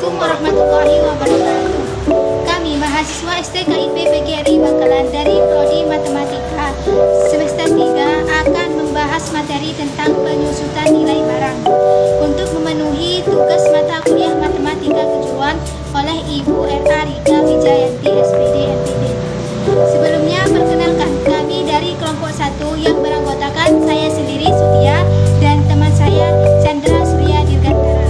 Assalamualaikum warahmatullahi wabarakatuh. Kami mahasiswa STKIP PGRI Bangkalan dari Prodi Matematika semester 3 akan membahas materi tentang penyusutan nilai barang untuk memenuhi tugas mata kuliah Matematika Kejuruan oleh Ibu R.A. Rika Wijayanti SPD MPD. Sebelumnya perkenalkan, kami dari kelompok 1 yang beranggotakan saya sendiri Sutia dan teman saya Chandra Surya Dirgantara.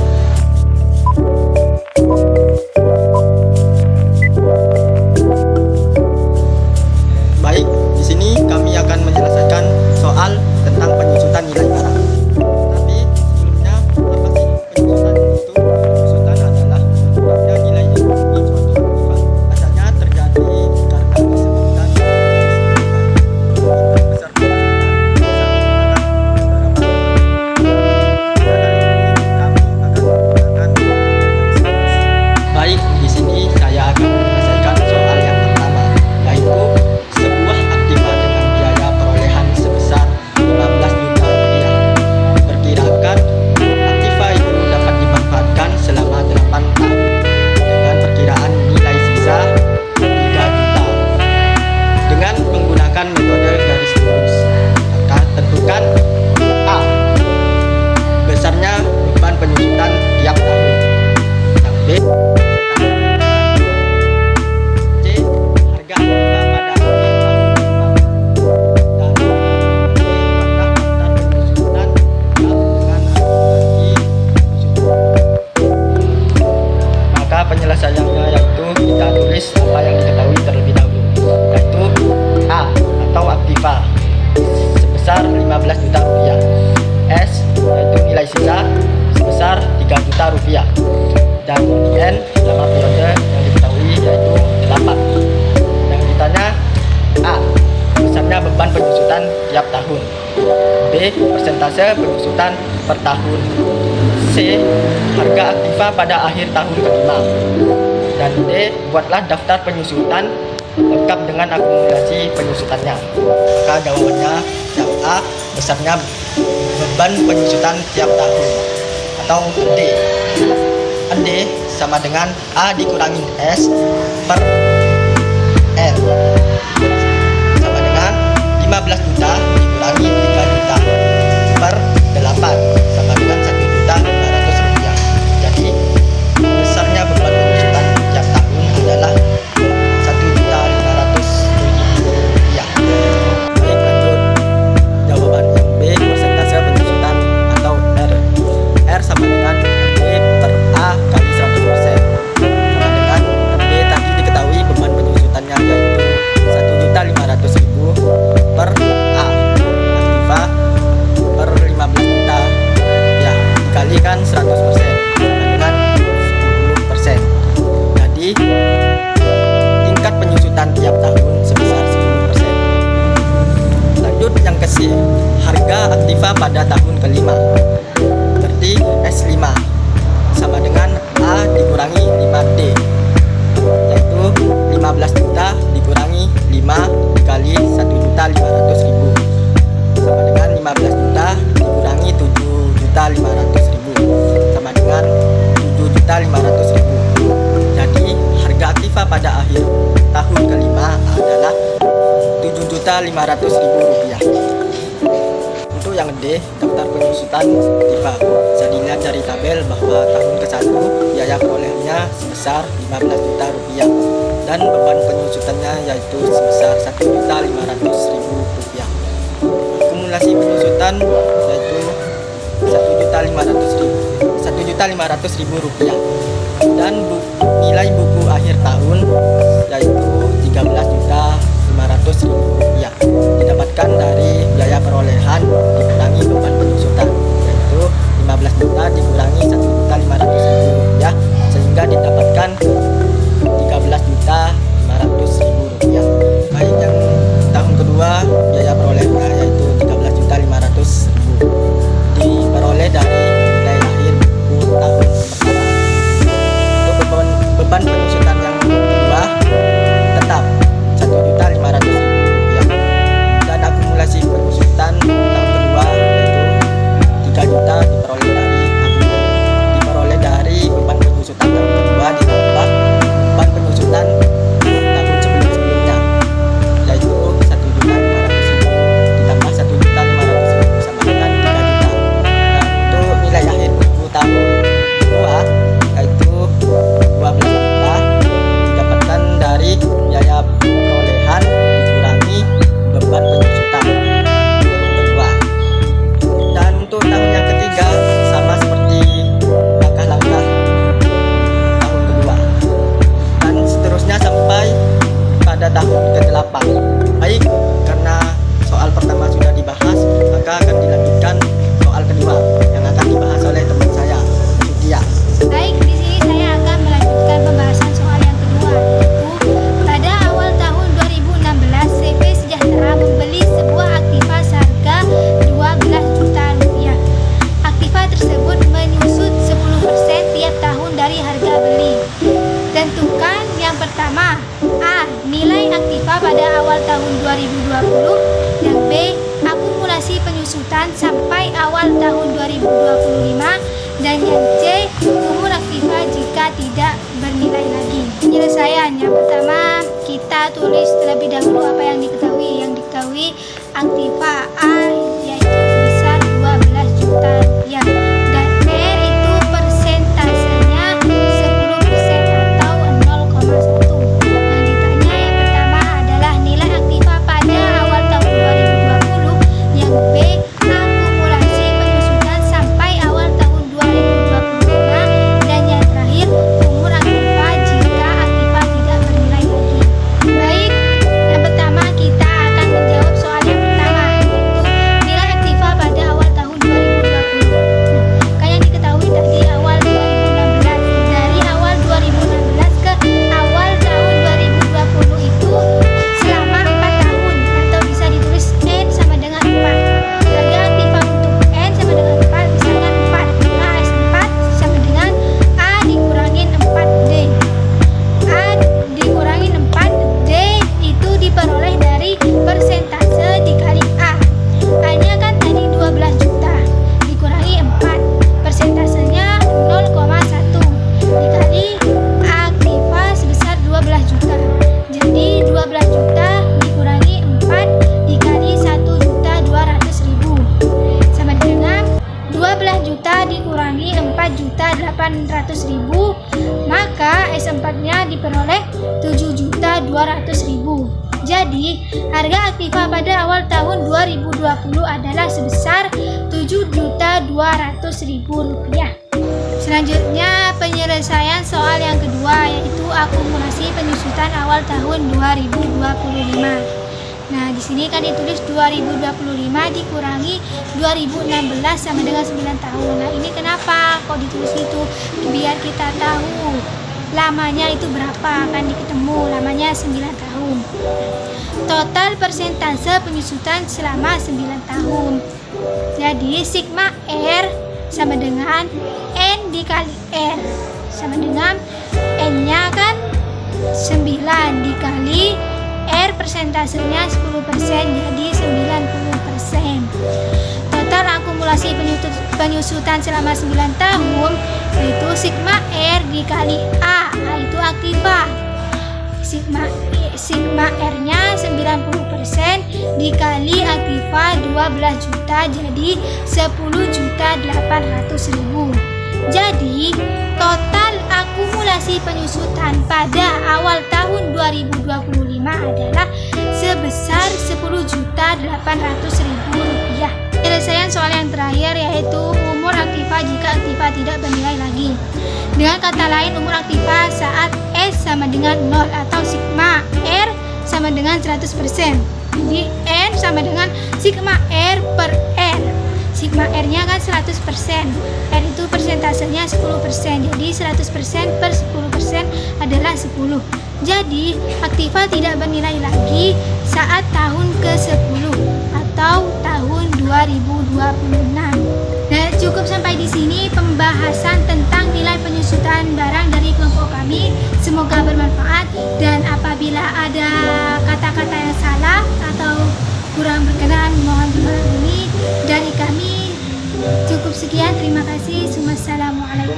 Baik, di sini kami akan menyelesaikan soal tentang penyusutan nilai barang. Tapi sebelumnya, apa sih penyusutan itu? Penyusutan adalah berkurangnya nilai di suatu aktifan. Asalnya terjadi karena disebabkan besar Baik, di sini saya akan menyelesaikan soal yang pertama, yaitu sebuah aktiva dengan biaya perolehan sebesar 15 juta rupiah. Perkirakan aktiva itu dapat dimanfaatkan selama 8 tahun dengan perkiraan nilai sisa 3 juta dengan menggunakan metode garis lurus. Maka tentukan A. Besarnya beban penyusutan tiap tahun. Yang B. Penyelesaiannya yaitu kita tulis apa yang diketahui terlebih dahulu, yaitu A atau aktiva sebesar 15 juta rupiah, S yaitu nilai sisa sebesar 3 juta rupiah, dan N nama periode yang diketahui yaitu 8. Yang ditanya A. Besarnya beban penyusutan tiap tahun, B. Persentase penyusutan per tahun, C. Harga aktiva pada akhir tahun kelima, dan D. Buatlah daftar penyusutan lengkap dengan akumulasi penyusutannya. Maka jawabannya yang A. Besarnya beban penyusutan tiap tahun, atau D. D sama dengan A dikurangi S per N sama dengan 15 juta dikurangi 3 juta per 8 sama dengan 1.500.000 rupiah. Jadi besarnya beban penyusutan tiap tahun adalah 1.500.000 rupiah. Baik, lanjut. Jawaban yang B, persentase penyusutan atau R. R sama dengan B per A kali 100%. Sama dengan B tadi diketahui beban penyusutannya yaitu 1.500.000 per A aktiva per 15 juta ya, dikalikan 100% sama dengan 10%. Jadi tingkat penyusutan tiap tahun sebesar 10%. Lanjut yang ke C, harga aktiva pada tahun kelima, berarti S5 sama dengan A dikurangi 5D, yaitu 15 juta dikurangi 5 dikali 1.500.000 sama dengan 15 juta dikurangi 7.500.000 sama dengan 7.500.000. Jadi harga aktiva pada akhir tahun kelima adalah 7.500.000 rupiah. Untuk yang D, daftar penyusutan aktiva, bisa dilihat dari tabel bahwa tahun ke-1 biaya perolehannya sebesar 15 juta rupiah dan beban penyusutannya yaitu sebesar 1.500.000 rupiah. Akumulasi penyusutan yaitu 1.500.000 rupiah, dan nilai buku akhir tahun yaitu 13.500.000 rupiah didapatkan dari biaya perolehan dikurangi beban penyusutan yaitu 15 juta dikurangi 1.500.000 rupiah sehingga didapatkan 13.500.000 rupiah. Baik, yang tahun kedua biaya perolehannya yaitu 13.500.000 diperoleh dari nilai akhir buku tahun pertama. Untuk beban penyusutan yang kedua tetap 1.500.000 rupiah Yang B, akumulasi penyusutan sampai awal tahun 2025. Dan yang C, umur aktiva jika tidak bernilai lagi. Penyelesaian yang pertama, kita tulis terlebih dahulu apa yang diketahui. Yang diketahui aktiva A yaitu sebesar 12 juta rupiah, dan R itu persentasenya 10% atau 0,1. Yang ditanya yang pertama adalah nilai aktiva pada awal tahun 2020. Yang B, akumulasi penyusutan sampai awal tahun 2025. Dan yang terakhir, umur aktiva jika aktiva tidak bernilai lagi. Baik, yang pertama kita akan menjawab soal yang pertama, yaitu nilai aktiva pada awal tahun 2020. Kayak yang diketahui tadi awal 2016. Dari awal 2016 ke awal tahun 2020 itu selama 4 tahun, atau bisa ditulis N sama dengan 4. Harga aktiva untuk N sama dengan 4, misalkan 4. Maka S4 sama dengan A dikurangin 4D. A dikurangin 4D itu diperoleh dari persentase dikali A. A-nya kan tadi 12 juta dikurangi 4, persentasenya 0,1 dikali aktiva sebesar 12 juta. Jadi 12 juta dikurangi 4 dikali 1.200.000 sama dengan 12 juta dikurangi 4.800.000, maka S4-nya diperoleh 7.200.000. Jadi, harga aktiva pada awal tahun 2020 adalah sebesar 7.200.000 rupiah. Selanjutnya, penyelesaian soal yang kedua, yaitu akumulasi penyusutan awal tahun 2025. Nah, di sini kan ditulis 2025 dikurangi 2016 sama dengan 9 tahun. Nah, ini kenapa kok ditulis itu? Biar kita tahu lamanya itu berapa, kan diketemu lamanya 9 tahun. Total persentase penyusutan selama 9 tahun. Jadi sigma R sama dengan N dikali R sama dengan N-nya kan 9 dikali R persentasenya 10%, jadi 90%. Total akumulasi penyusutan selama 9 tahun yaitu sigma R dikali A, itu aktiva. Sigma R-nya 90% dikali aktiva 12 juta, jadi 10.800.000. Jadi total akumulasi penyusutan pada awal tahun 2025 adalah sebesar 10.800.000 rupiah. Penyelesaian soal yang terakhir yaitu umur aktiva jika aktiva tidak bernilai lagi. Dengan kata lain, umur aktiva saat S sama dengan 0 atau sigma R sama dengan 100%. Jadi N sama dengan sigma R per R. Sigma R-nya kan 100%. R itu persentasenya 10%. Jadi 100% per 10% adalah 10. Jadi aktiva tidak bernilai lagi saat tahun ke-10 atau tahun 2026. Dan cukup sampai di sini pembahasan tentang nilai penyusutan barang dari kelompok kami. Semoga bermanfaat, dan apabila ada kata-kata yang salah atau kurang berkenan mohon dimaklumi dari kami. Cukup sekian, terima kasih. Wassalamualaikum.